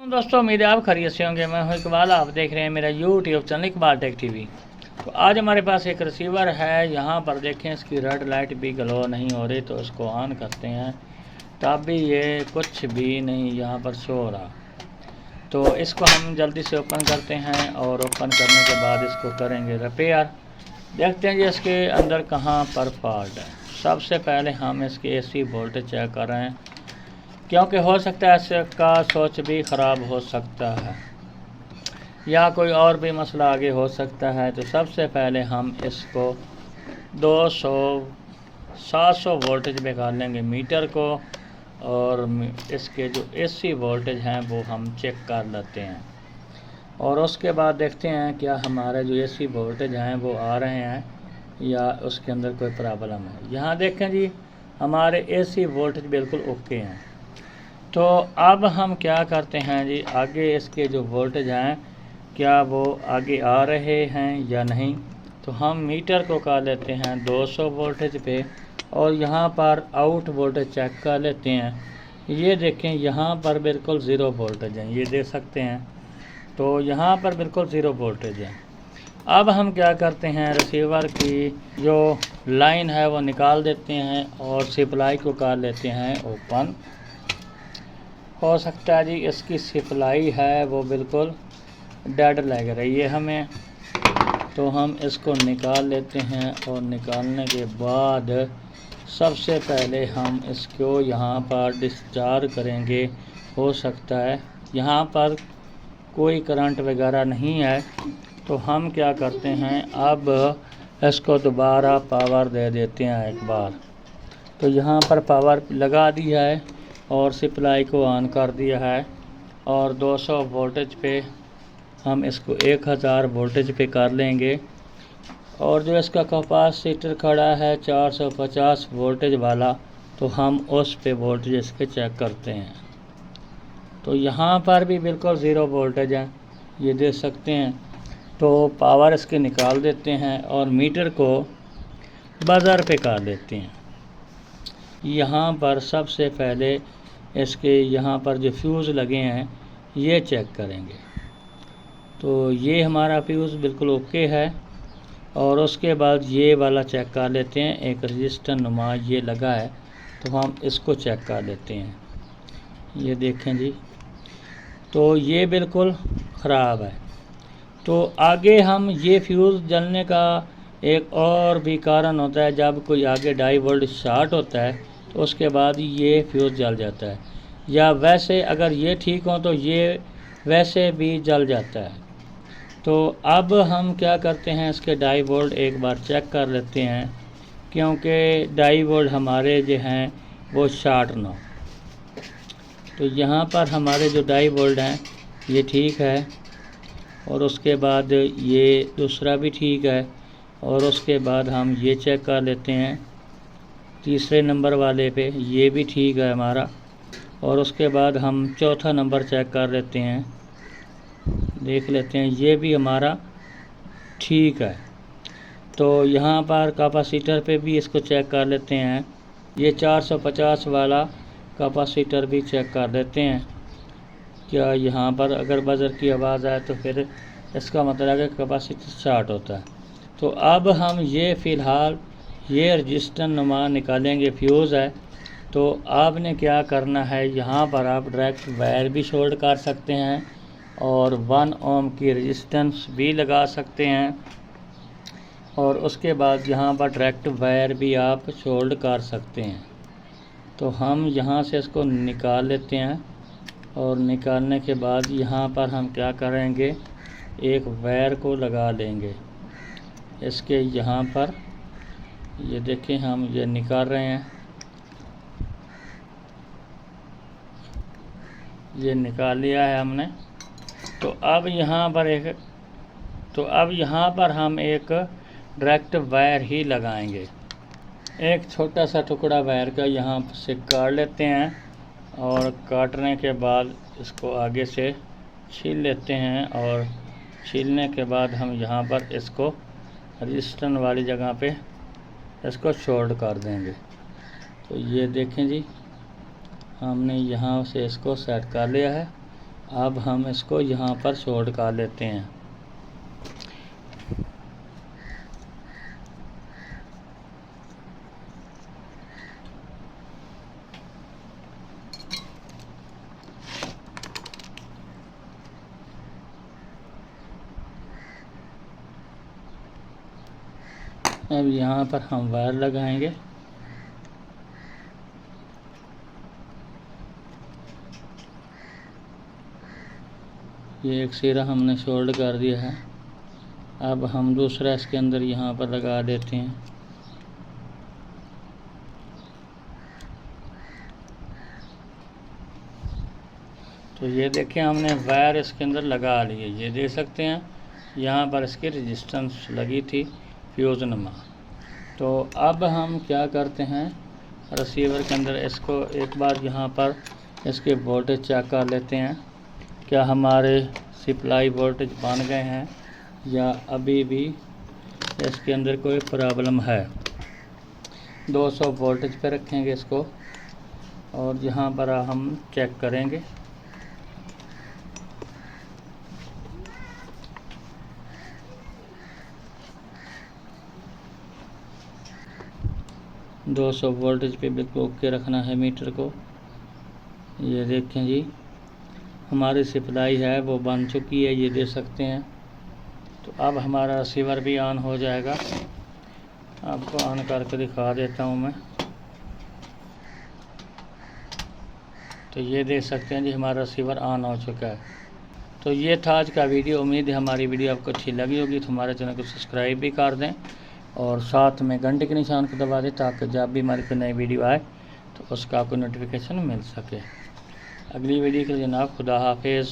दोस्तों उम्मीद है आप खैरियत से होंगे। मैं हूं इकबाल, आप देख रहे हैं मेरा YouTube channel Iqbal tech TV. तो आज हमारे पास एक रिसीवर है। यहाँ पर देखें इसकी रेड लाइट भी ग्लो नहीं हो रही, तो इसको ऑन करते हैं तब भी ये कुछ भी नहीं यहाँ पर शो हो रहा। तो इसको हम जल्दी से ओपन करते हैं और ओपन करने के बाद इसको करेंगे रिपेयर। देखते हैं जी इसके अंदर कहाँ पर फॉल्ट है। सबसे पहले हम इसके AC वोल्टेज चेक कर रहे हैं, क्योंकि हो सकता है इसका स्विच भी ख़राब हो सकता है या कोई और भी मसला आगे हो सकता है। तो सबसे पहले हम इसको 700 वोल्टेज पे कर लेंगे मीटर को, और इसके जो AC वोल्टेज हैं वो हम चेक कर लेते हैं। और उसके बाद देखते हैं क्या हमारे जो AC वोल्टेज हैं वो आ रहे हैं या उसके अंदर कोई प्रॉब्लम है। यहाँ देखें जी हमारे AC वोल्टेज बिल्कुल ओके हैं। तो अब हम क्या करते हैं जी, आगे इसके जो वोल्टेज हैं क्या वो आगे आ रहे हैं या नहीं। तो हम मीटर को कर लेते हैं 200 वोल्टेज पे और यहाँ पर आउट वोल्टेज चेक कर लेते हैं। ये देखें यहाँ पर बिल्कुल ज़ीरो वोल्टेज है, ये देख सकते हैं। तो यहाँ पर बिल्कुल ज़ीरो वोल्टेज है। अब हम क्या करते हैं, रिसीवर की जो लाइन है वो निकाल देते हैं और सप्लाई को कर लेते हैं ओपन। हो सकता है जी इसकी सप्लाई है वो बिल्कुल डेड लग रही है हमें, तो हम इसको निकाल लेते हैं। और निकालने के बाद सबसे पहले हम इसको यहाँ पर डिस्चार्ज करेंगे। हो सकता है यहाँ पर कोई करंट वगैरह नहीं है, तो हम क्या करते हैं, अब इसको दोबारा पावर दे देते हैं एक बार। तो यहाँ पर पावर लगा दिया है और सप्लाई को ऑन कर दिया है और 200 वोल्टेज पे हम इसको 1000 वोल्टेज पे कर लेंगे। और जो इसका कैपेसिटर खड़ा है 450 वोल्टेज वाला, तो हम उस पे वोल्टेज इसके चेक करते हैं। तो यहाँ पर भी बिल्कुल ज़ीरो वोल्टेज है, ये देख सकते हैं। तो पावर इसके निकाल देते हैं और मीटर को बज़र पे कर देते हैं। यहाँ पर सबसे पहले इसके यहाँ पर जो फ्यूज़ लगे हैं ये चेक करेंगे। तो ये हमारा फ्यूज़ बिल्कुल ओके है। और उसके बाद ये वाला चेक कर लेते हैं, एक रजिस्टर नुमा ये लगा है, तो हम इसको चेक कर लेते हैं। ये देखें जी, तो ये बिल्कुल ख़राब है। तो आगे हम ये फ्यूज़ जलने का एक और भी कारण होता है, जब कोई आगे डाई वोल्ट शॉर्ट होता है तो उसके बाद ये फ्यूज़ जल जाता है, या वैसे अगर ये ठीक हो तो ये वैसे भी जल जाता है। तो अब हम क्या करते हैं, इसके डाई वोल्ट एक बार चेक कर लेते हैं, क्योंकि डाई वोल्ट हमारे जो हैं वो शॉर्ट ना हो। तो यहाँ पर हमारे जो डाई वोल्ट हैं ये ठीक है, और उसके बाद ये दूसरा भी ठीक है, और उसके बाद हम ये चेक कर लेते हैं तीसरे नंबर वाले पे, ये भी ठीक है हमारा। और उसके बाद हम चौथा नंबर चेक कर लेते हैं, देख लेते हैं ये भी हमारा ठीक है। तो यहाँ पर कैपेसिटर पे भी इसको चेक कर लेते हैं, ये 450 वाला कैपेसिटर भी चेक कर लेते हैं। क्या यहाँ पर अगर बज़र की आवाज़ आए तो फिर इसका मतलब है कि कैपेसिटर शॉर्ट होता है। तो अब हम ये फ़िलहाल ये रजिस्टर नुमा निकालेंगे, फ्यूज़ है। तो आपने क्या करना है, यहाँ पर आप डायरेक्ट वायर भी शॉर्ट कर सकते हैं और 1 ओम की रेजिस्टेंस भी लगा सकते हैं, और उसके बाद यहाँ पर डायरेक्ट वायर भी आप शॉर्ट कर सकते हैं। तो हम यहाँ से इसको निकाल लेते हैं, और निकालने के बाद यहाँ पर हम क्या करेंगे, एक वायर को लगा लेंगे इसके यहाँ पर। ये देखें हम ये निकाल रहे हैं, ये निकाल लिया है हमने। तो अब यहाँ पर हम एक डायरेक्ट वायर ही लगाएंगे। एक छोटा सा टुकड़ा वायर का यहाँ से काट लेते हैं, और काटने के बाद इसको आगे से छील लेते हैं, और छीलने के बाद हम यहाँ पर इसको रजिस्टर वाली जगह पे इसको शॉर्ट कर देंगे। तो ये देखें जी, हमने यहाँ से इसको सेट कर लिया है। अब हम इसको यहाँ पर शॉर्ट कर लेते हैं। अब यहाँ पर हम वायर लगाएंगे। ये एक सिरा हमने शॉर्ट कर दिया है। अब हम दूसरा इसके अंदर यहाँ पर लगा देते हैं। तो ये देखें हमने वायर इसके अंदर लगा लिए, ये देख सकते हैं यहाँ पर इसकी रेजिस्टेंस लगी थी फ्यूजनमा। तो अब हम क्या करते हैं, रिसीवर के अंदर इसको एक बार यहाँ पर इसके वोल्टेज चेक कर लेते हैं, क्या हमारे सप्लाई वोल्टेज बन गए हैं या अभी भी इसके अंदर कोई प्रॉब्लम है। 200 वोल्टेज पे रखेंगे इसको और यहाँ पर हम चेक करेंगे। दो 200 वोल्टेज पे बिल्कुल ओके रखना है मीटर को। ये देखें जी हमारी सप्लाई है वो बन चुकी है, ये दे सकते हैं। तो अब हमारा रिसीवर भी ऑन हो जाएगा। आपको ऑन करके दिखा देता हूँ मैं। तो ये देख सकते हैं जी हमारा रिसीवर ऑन हो चुका है। तो ये था आज का वीडियो। उम्मीद है हमारी वीडियो आपको अच्छी लगी होगी। तो हमारे चैनल को सब्सक्राइब भी कर दें और साथ में घंटे के निशान को दबा दें ताकि जब भी हमारी कोई नई वीडियो आए तो उसका आपको नोटिफिकेशन मिल सके। अगली वीडियो के लिए जनाब खुदा हाफिज़।